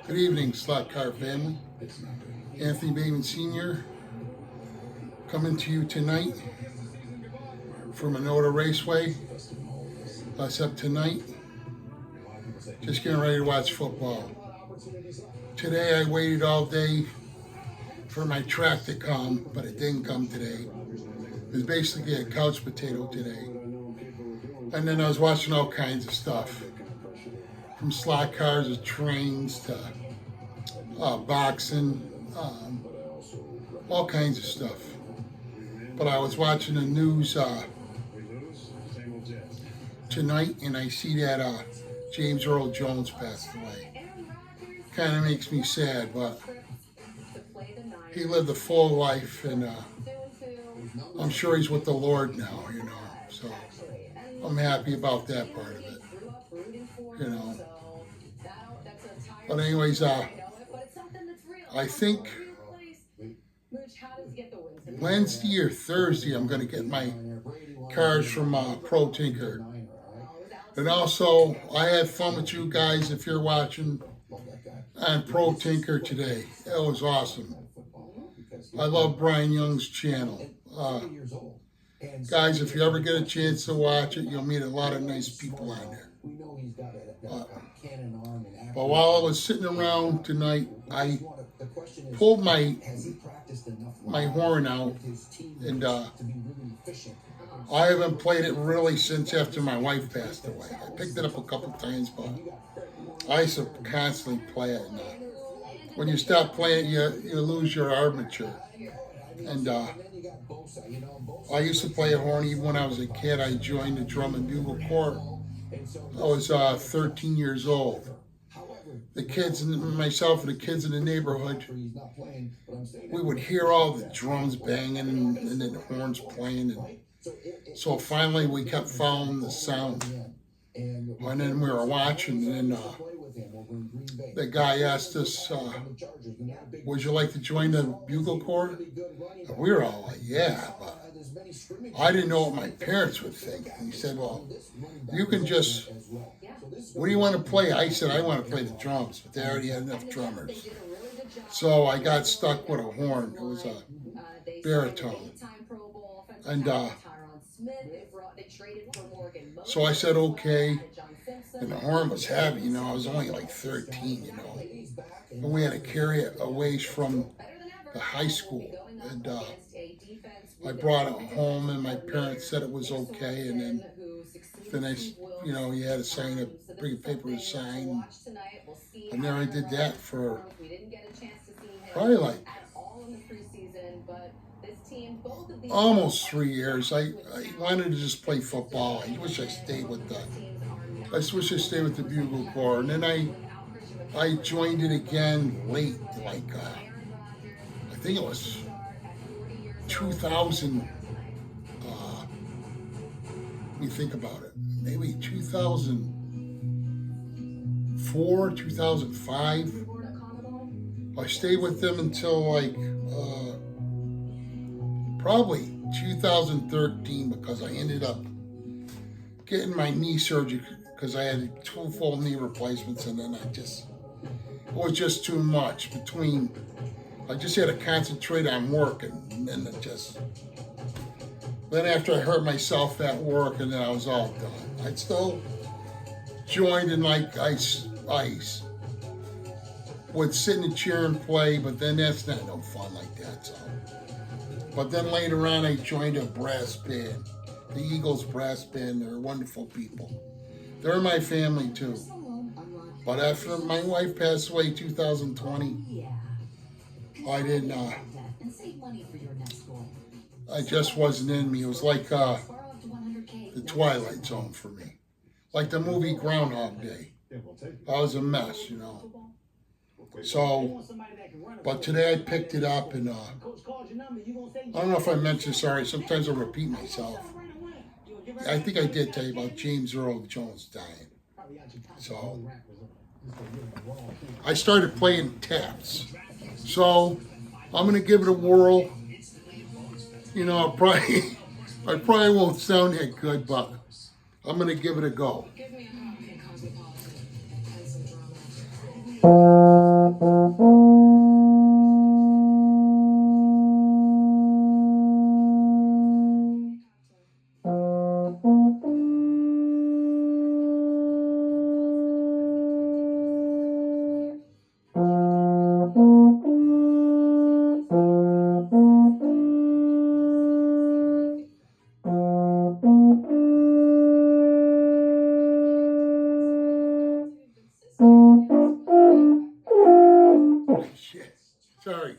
Good evening, Slot Car family. Anthony Bateman Sr. coming to you tonight from Minota Raceway. Us up tonight. Just getting ready to watch football. Today I waited all day for my track to come, but it didn't come today. It was basically a couch potato today. And then I was watching all kinds of stuff. From slot cars to trains to boxing, all kinds of stuff. But I was watching the news tonight, and I see that James Earle Jones passed away. Kind of makes me sad, but he lived a full life, and I'm sure he's with the Lord now, you know. So I'm happy about that part of it, you know. But anyways, I think Wednesday or Thursday I'm going to get my cars from Pro Tinker. And also, I had fun with you guys if you're watching on Pro Tinker today. It was awesome. I love Brian Young's channel. Guys, if you ever get a chance to watch it, you'll meet a lot of nice people on there. But while I was sitting around tonight, I pulled my horn out, and I haven't played it really since after my wife passed away. I picked it up a couple times, but I used to constantly play it. And, when you stop playing it, you lose your armature. And I used to play a horn even when I was a kid. I joined the drum and bugle corps. I was 13 years old. The kids, myself and the kids in the neighborhood, we would hear all the drums banging and then the horns playing. And so finally we kept following the sound. And then we were watching, and the guy asked us, would you like to join the bugle corps? And we were all like, yeah, but I didn't know what my parents would think. And he said, well, you can just, what do you want to play? I said, I want to play the drums, but they already had enough drummers. So I got stuck with a horn. It was a baritone. And so I said, okay. And the horn was heavy, you know, I was only like 13, you know. And we had to carry it away from the high school. And I brought it home, and my parents said it was okay. And then I, you know, you had to sign a bring a paper to sign. And then I did that for probably like almost 3 years. I wanted to just play football. I wish I stayed with the bugle corps. And then I joined it again late, like I think it was 2000. Let me think about it. Maybe 2004, 2005. I stayed with them until like probably 2013, because I ended up getting my knee surgery because I had 2 full knee replacements, and then it was just too much between. I just had to concentrate on work, and then then after I hurt myself at work, and then I was all done. I still joined, and like I would sit in a chair and play, but then that's not no fun like that. So, but then later on, I joined a brass band, the Eagles brass band. They're wonderful people. They're my family too. But after my wife passed away in 2020, I didn't. I just wasn't in me. It was like the Twilight Zone for me, like the movie Groundhog Day. I was a mess, you know. So, but today I picked it up, and I don't know if I mentioned. Sorry, sometimes I repeat myself. I think I did tell you about James Earle Jones dying. So I started playing taps. So I'm gonna give it a whirl. You know, I probably won't sound that good, but I'm gonna give it a go. Shit. Sorry.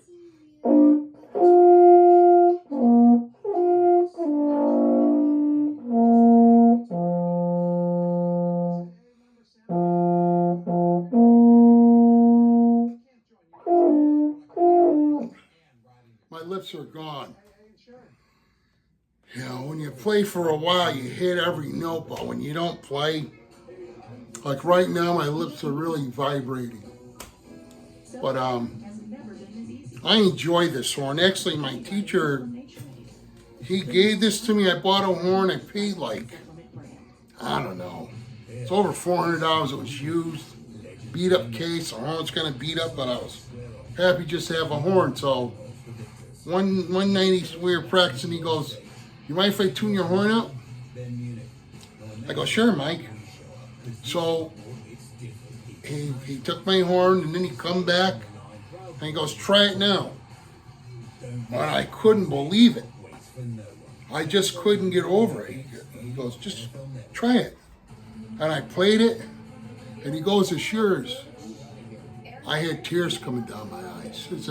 My lips are gone. You know, when you play for a while, you hit every note, but when you don't play, like right now, my lips are really vibrating. But I enjoy this horn. Actually, my teacher, he gave this to me. I bought a horn. I paid like, I don't know, it's over $400. It was used, beat up case. The horn's kind of beat up, but I was happy just to have a horn. So one night we were practicing. He goes, "You mind if I tune your horn up?" I go, "Sure, Mike." So he took my horn, and then he come back and he goes, "Try it now." And I couldn't believe it. I just couldn't get over it. He goes, "Just try it." And I played it, and he goes, "It's yours." I had tears coming down my eyes. It's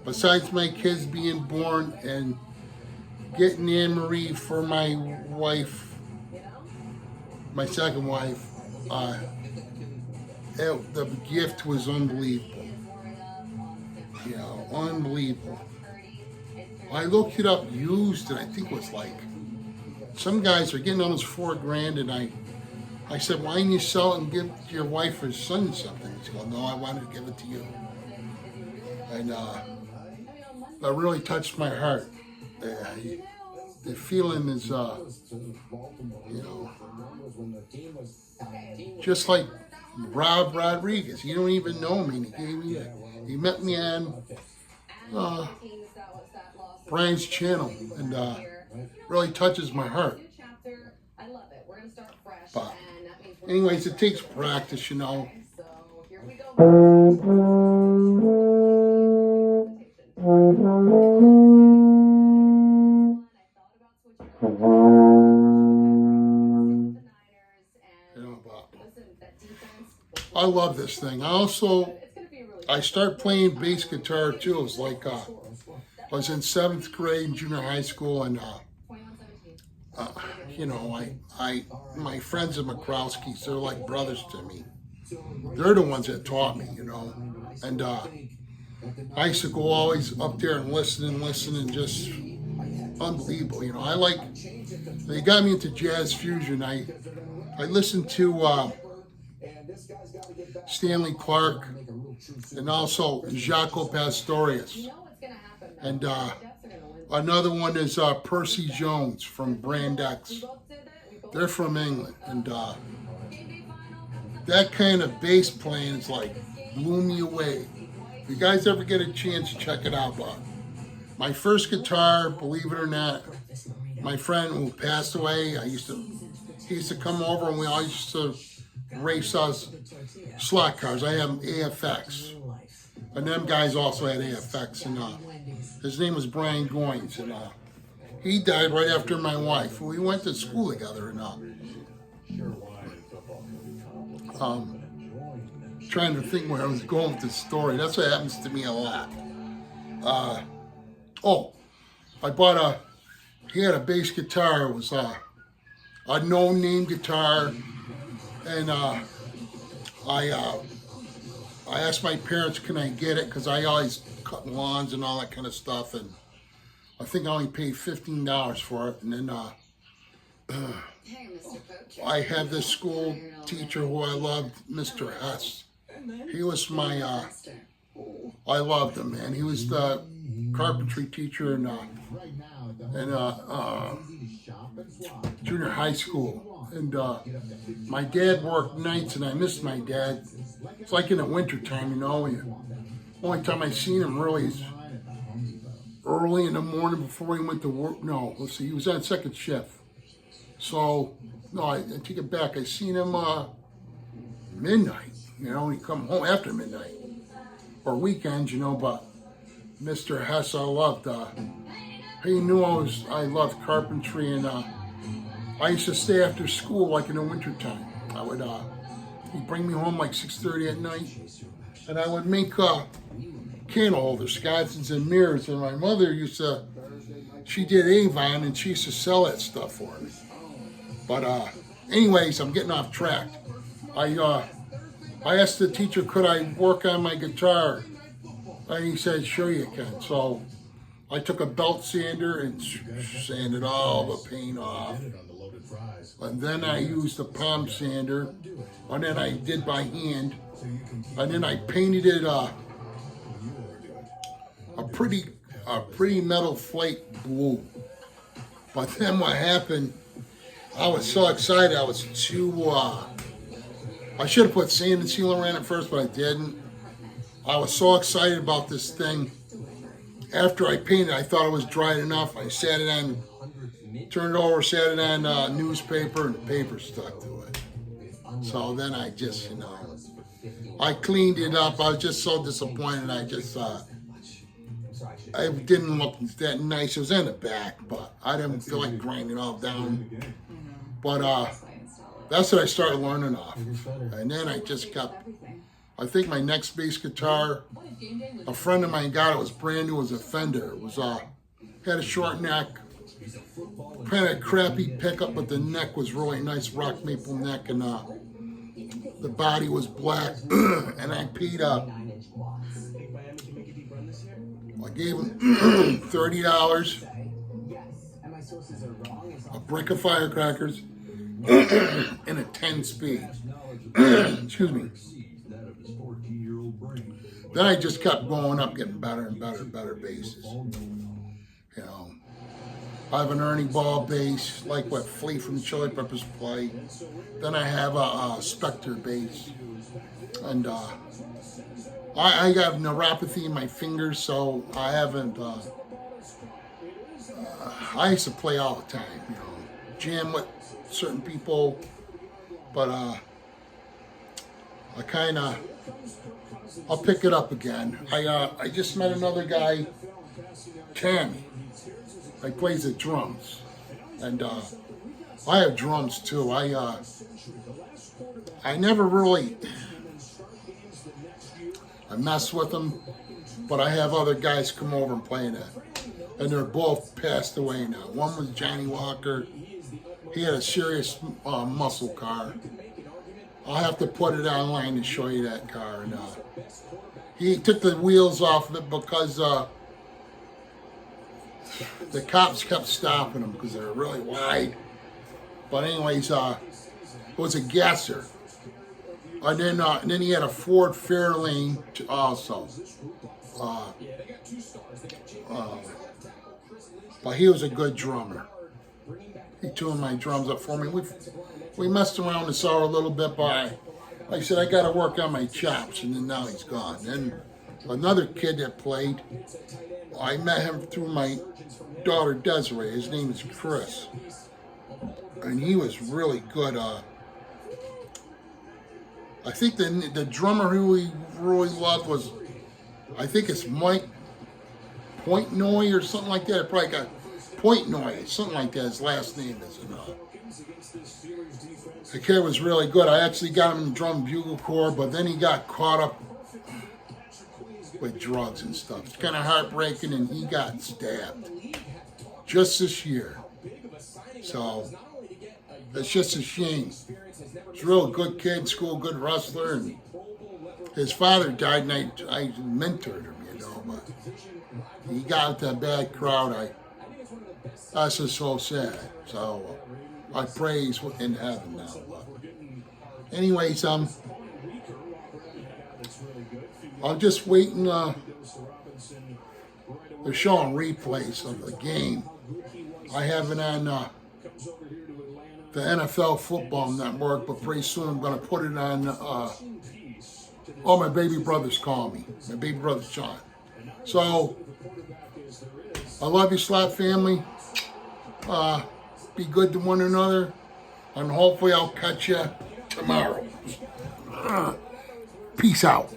besides my kids being born and getting Anne-Marie for my wife, my second wife, the gift was unbelievable. You know, unbelievable. I looked it up used, and I think it was like, some guys are getting almost $4,000, and I said, "Why didn't you sell it and give it to your wife or son something?" He goes, "No, I wanted to give it to you." And that really touched my heart. The feeling is, you know, just like Rob Rodriguez. You don't even know me. He met me on Brian's channel, and really touches my heart. But anyways, it takes practice, you know. I love this thing. I start playing bass guitar too. It was like I was in 7th grade in junior high school, and you know, my friends at McCrowski's, they're like brothers to me. They're the ones that taught me, you know. And I used to go always up there and listen, and just unbelievable. You know, they got me into jazz fusion. I listened to Stanley Clark and also Jaco Pastorius. And another one is Percy Jones from Brand X. They're from England. And that kind of bass playing is like blew me away. If you guys ever get a chance, check it out. My first guitar, believe it or not, my friend who passed away, he used to come over, and we all used to race us slot cars. I have AFX. And them guys also had AFX. And his name was Brian Goins. And he died right after my wife. We went to school together. And trying to think where I was going with this story. That's what happens to me a lot. He had a bass guitar. It was a no-name guitar. And I asked my parents, can I get it? Because I always cut lawns and all that kind of stuff. And I think I only paid $15 for it. And then I had this school teacher who I loved, Mr. Hess. He was I loved him, man. He was the carpentry teacher in junior high school. And my dad worked nights, and I missed my dad. It's like in the wintertime, you know. Only time I seen him really is early in the morning before he went to work. No, let's see, he was on second shift. So, no, I take it back. I seen him midnight, you know, he come home after midnight. Or weekends, you know, but Mr. Hess, I loved, he knew I loved carpentry, and I used to stay after school like in the wintertime. I would, he'd bring me home like 6:30 at night, and I would make candle holders, sconces, and mirrors. And my mother she did Avon, and she used to sell that stuff for me. But anyways, I'm getting off track. I asked the teacher, could I work on my guitar? And he said, sure you can. So I took a belt sander and sanded all the paint off. And then I used a palm sander. And then I did by hand. And then I painted it a pretty metal flake blue. But then what happened, I was so excited. I was too, I should have put sand and sealer in it first, but I didn't. I was so excited about this thing. After I painted, I thought it was dried enough. I sat it on, turned it over, sat it on newspaper, and the paper stuck to it. So then I just, you know, I cleaned it up. I was just so disappointed. It didn't look that nice. It was in the back, but I didn't feel like grinding it all down. But that's what I started learning off. And then I just kept, I think my next bass guitar, a friend of mine got it. It was brand new. It was a Fender. It was had a short neck, kind of crappy pickup, but the neck was really nice, rock maple neck, and the body was black. And I paid I gave him $30, a brick of firecrackers, and a 10-speed. Excuse me. Then I just kept going up, getting better and better basses. You know, I have an Ernie Ball bass, like what Flea from Chili Peppers play. Then I have a Spectre bass, and I got neuropathy in my fingers, so I haven't. I used to play all the time, you know, jam with certain people, but I kind of, I'll pick it up again. I just met another guy, Tammy. He plays the drums, and I have drums too. I never really. I mess with them, but I have other guys come over and play that. And they're both passed away now. One was Johnny Walker. He had a serious muscle car. I'll have to put it online to show you that car. And he took the wheels off of it because the cops kept stopping him because they were really wide. But anyways, it was a gasser. And then he had a Ford Fairlane also. But he was a good drummer. He tuned my drums up for me. We messed around and saw a little bit, but like I said, I got to work on my chops, and then now he's gone. Then another kid that played, I met him through my daughter Desiree. His name is Chris, and he was really good. I think the drummer who we really loved was, I think it's Mike Pointnoy or something like that. I probably got Pointnoy, something like that. His last name is. The kid was really good. I actually got him in the drum bugle corps, but then he got caught up with drugs and stuff. It's kind of heartbreaking, and he got stabbed just this year. So it's just a shame. He's a real good kid, school, good wrestler, and his father died, and I mentored him, you know, but he got into a bad crowd. That's just so sad. So I pray he's in heaven now. But anyways, I'm just waiting. They're showing replays of the game. I have it on the NFL Football Network, but pretty soon I'm going to put it on, all my baby brothers call me. My baby brother Sean. So, I love you, Slap family. Be good to one another. And hopefully I'll catch you tomorrow. Peace out.